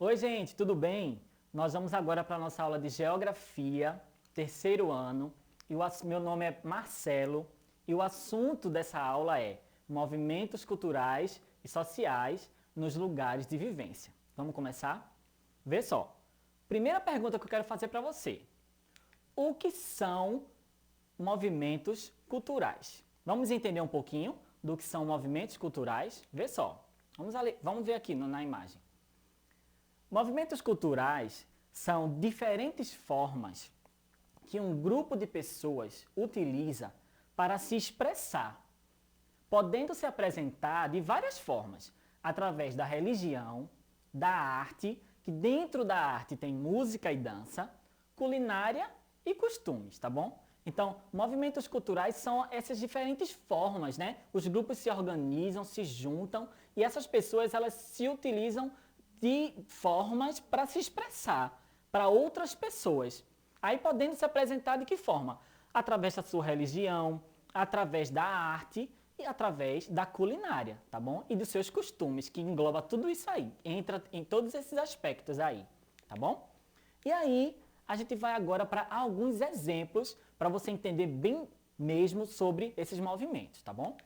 Oi, gente, tudo bem? Nós vamos agora para a nossa aula de Geografia, terceiro ano. Meu nome é Marcelo e o assunto dessa aula é movimentos culturais e sociais nos lugares de vivência. Vamos começar? Vê só. Primeira pergunta que eu quero fazer para você. O que são movimentos culturais? Vamos entender um pouquinho do que são movimentos culturais? Vê só. Vamos ver aqui na imagem. Movimentos culturais são diferentes formas que um grupo de pessoas utiliza para se expressar, podendo se apresentar de várias formas, através da religião, da arte, que dentro da arte tem música e dança, culinária e costumes, tá bom? Então, movimentos culturais são essas diferentes formas, né? Os grupos se organizam, se juntam e essas pessoas elas se utilizam de formas para se expressar para outras pessoas. Aí podendo se apresentar de que forma? Através da sua religião, através da arte e através da culinária, tá bom? E dos seus costumes, que engloba tudo isso aí, entra em todos esses aspectos aí, tá bom? E aí a gente vai agora para alguns exemplos para você entender bem mesmo sobre esses movimentos, tá bom?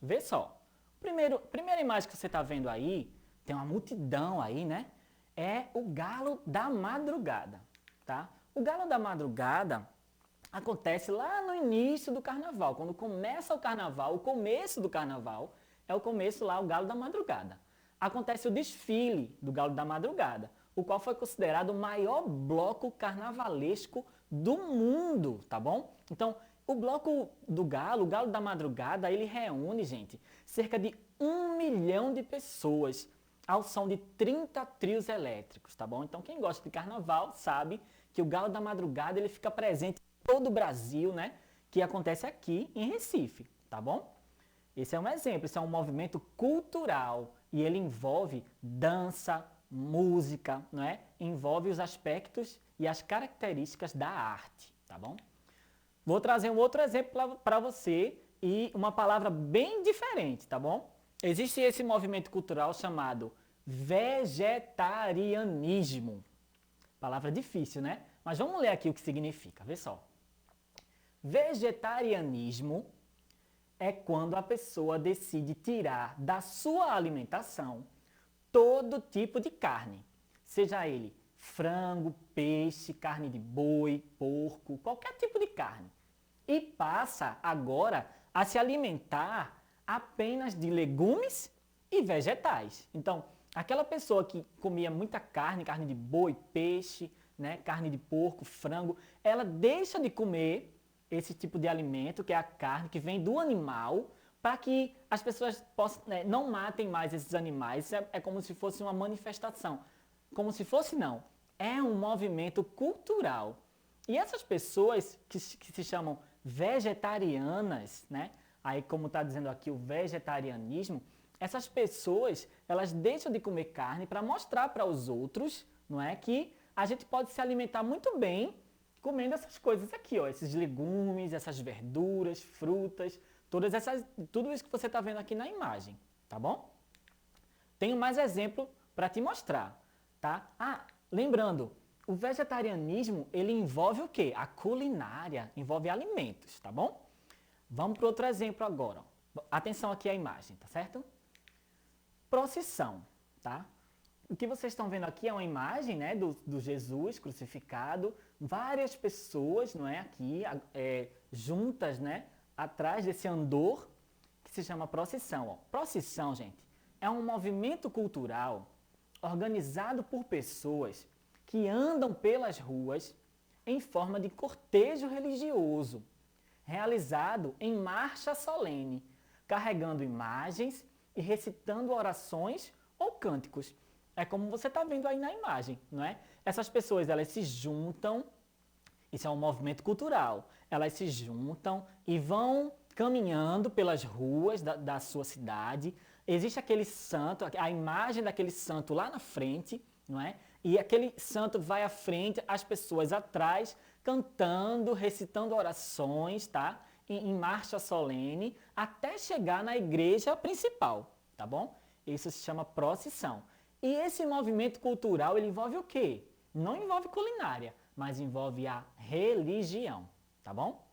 Vê só. Primeira imagem que você está vendo aí, tem uma multidão aí, né? É o galo da madrugada, tá? O galo da madrugada acontece lá no início do carnaval. Quando começa o carnaval, o começo do carnaval é o começo lá, o galo da madrugada. Acontece o desfile do galo da madrugada, o qual foi considerado o maior bloco carnavalesco do mundo, tá bom? Então, o bloco do galo, o galo da madrugada, ele reúne, gente, cerca de 1 milhão de pessoas ao som de 30 trios elétricos, tá bom? Então, quem gosta de carnaval sabe que o galo da madrugada ele fica presente em todo o Brasil, né? Que acontece aqui em Recife, tá bom? Esse é um exemplo, esse é um movimento cultural e ele envolve dança, música, não é? Envolve os aspectos e as características da arte, tá bom? Vou trazer um outro exemplo para você e uma palavra bem diferente, tá bom? Existe esse movimento cultural chamado vegetarianismo. Palavra difícil, né? Mas vamos ler aqui o que significa, vê só. Vegetarianismo é quando a pessoa decide tirar da sua alimentação todo tipo de carne, seja ele frango, peixe, carne de boi, porco, qualquer tipo de carne, e passa agora a se alimentar apenas de legumes e vegetais. Então, aquela pessoa que comia muita carne, carne de boi, peixe, né, carne de porco, frango, ela deixa de comer esse tipo de alimento, que é a carne que vem do animal, para que as pessoas possam, né, não matem mais esses animais. É como se fosse uma manifestação. Como se fosse, não. É um movimento cultural. E essas pessoas que se chamam vegetarianas, né? Aí, como está dizendo aqui, o vegetarianismo, essas pessoas, elas deixam de comer carne para mostrar para os outros, não é, que a gente pode se alimentar muito bem comendo essas coisas aqui, ó, esses legumes, essas verduras, frutas, tudo isso que você está vendo aqui na imagem, tá bom? Tenho mais exemplo para te mostrar, tá? Ah, lembrando, o vegetarianismo, ele envolve o quê? A culinária, envolve alimentos, tá bom? Vamos para outro exemplo agora. Atenção aqui à imagem, tá certo? Procissão, tá? O que vocês estão vendo aqui é uma imagem, né, do Jesus crucificado, várias pessoas, não é, aqui juntas, né, atrás desse andor que se chama procissão. Ó. Procissão, gente, é um movimento cultural organizado por pessoas que andam pelas ruas em forma de cortejo religioso, realizado em marcha solene, carregando imagens e recitando orações ou cânticos. É como você está vendo aí na imagem, não é? Essas pessoas, elas se juntam, isso é um movimento cultural, elas se juntam e vão caminhando pelas ruas da sua cidade. Existe aquele santo, a imagem daquele santo lá na frente, não é? E aquele santo vai à frente, as pessoas atrás, cantando, recitando orações, tá? Em marcha solene, até chegar na igreja principal, tá bom? Isso se chama procissão. E esse movimento cultural, ele envolve o quê? Não envolve culinária, mas envolve a religião, tá bom?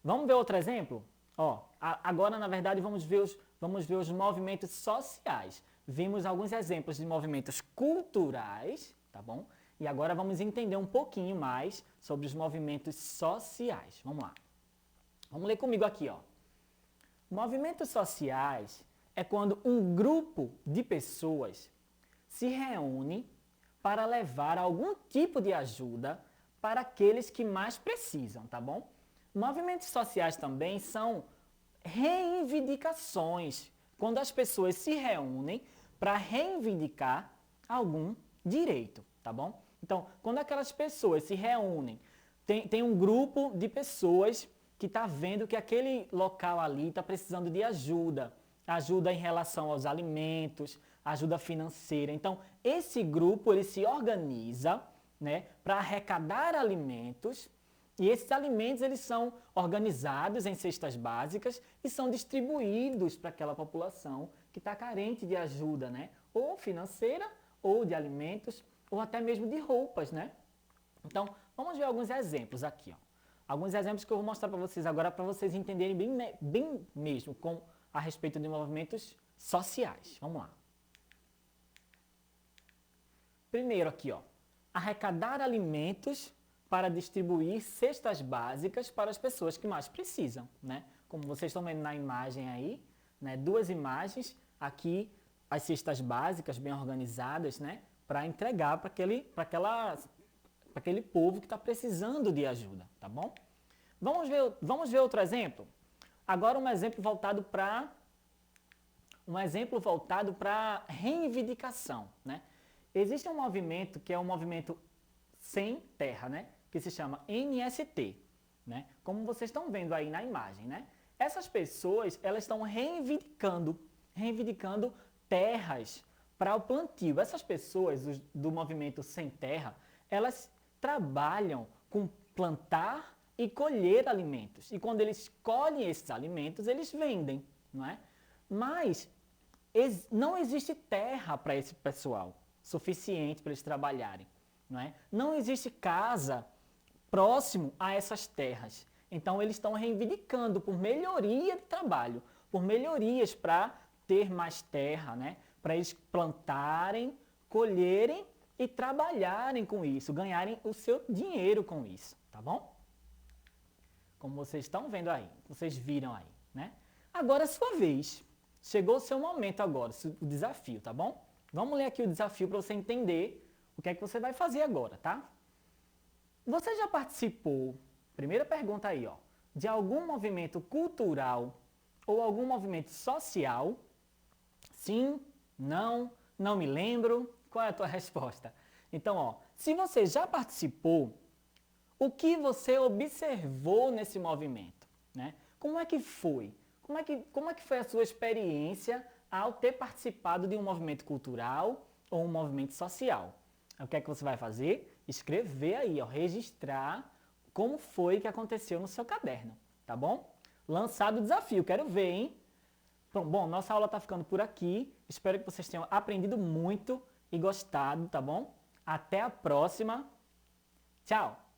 Vamos ver outro exemplo? Ó, agora, na verdade, vamos ver os movimentos sociais. Vimos alguns exemplos de movimentos culturais, tá bom? E agora vamos entender um pouquinho mais sobre os movimentos sociais. Vamos lá. Vamos ler comigo aqui, ó. Movimentos sociais é quando um grupo de pessoas se reúne para levar algum tipo de ajuda para aqueles que mais precisam, tá bom? Movimentos sociais também são reivindicações, quando as pessoas se reúnem para reivindicar algum direito, tá bom? Então, quando aquelas pessoas se reúnem, tem um grupo de pessoas que está vendo que aquele local ali está precisando de ajuda, ajuda em relação aos alimentos, ajuda financeira. Então, esse grupo ele se organiza, né, para arrecadar alimentos, e esses alimentos eles são organizados em cestas básicas e são distribuídos para aquela população que está carente de ajuda, né, ou financeira, ou de alimentos, ou até mesmo de roupas, né? Então, vamos ver alguns exemplos aqui, ó. Alguns exemplos que eu vou mostrar para vocês agora para vocês entenderem bem mesmo a respeito de movimentos sociais. Vamos lá. Primeiro aqui, ó, arrecadar alimentos para distribuir cestas básicas para as pessoas que mais precisam, né? Como vocês estão vendo na imagem aí, né? Duas imagens, aqui as cestas básicas bem organizadas, né? Para entregar para aquele povo que está precisando de ajuda, tá bom? Vamos ver outro exemplo? Agora um exemplo voltado para reivindicação, né? Existe um movimento que é um movimento sem terra, né? Que se chama MST, né? Como vocês estão vendo aí na imagem, né? Essas pessoas, elas estão reivindicando terras para o plantio. Essas pessoas do movimento sem terra, elas trabalham com plantar e colher alimentos. E quando eles colhem esses alimentos, eles vendem, não é? Mas não existe terra para esse pessoal suficiente para eles trabalharem, não é? Não existe casa próximo a essas terras. Então eles estão reivindicando por melhoria de trabalho, por melhorias para ter mais terra, né? Para eles plantarem, colherem e trabalharem com isso, ganharem o seu dinheiro com isso, tá bom? Como vocês estão vendo aí, vocês viram aí, né? Agora é sua vez. Chegou o seu momento agora, o desafio, tá bom? Vamos ler aqui o desafio para você entender o que é que você vai fazer agora, tá? Você já participou, primeira pergunta aí, ó, de algum movimento cultural ou algum movimento social? Sim, não me lembro. Qual é a tua resposta? Então, ó, se você já participou, o que você observou nesse movimento, né? Como é que foi? Como é que foi a sua experiência ao ter participado de um movimento cultural ou um movimento social? O que é que você vai fazer? Escrever aí, ó, registrar como foi que aconteceu no seu caderno, tá bom? Lançado o desafio, quero ver, hein? Bom, nossa aula está ficando por aqui. Espero que vocês tenham aprendido muito e gostado, tá bom? Até a próxima. Tchau!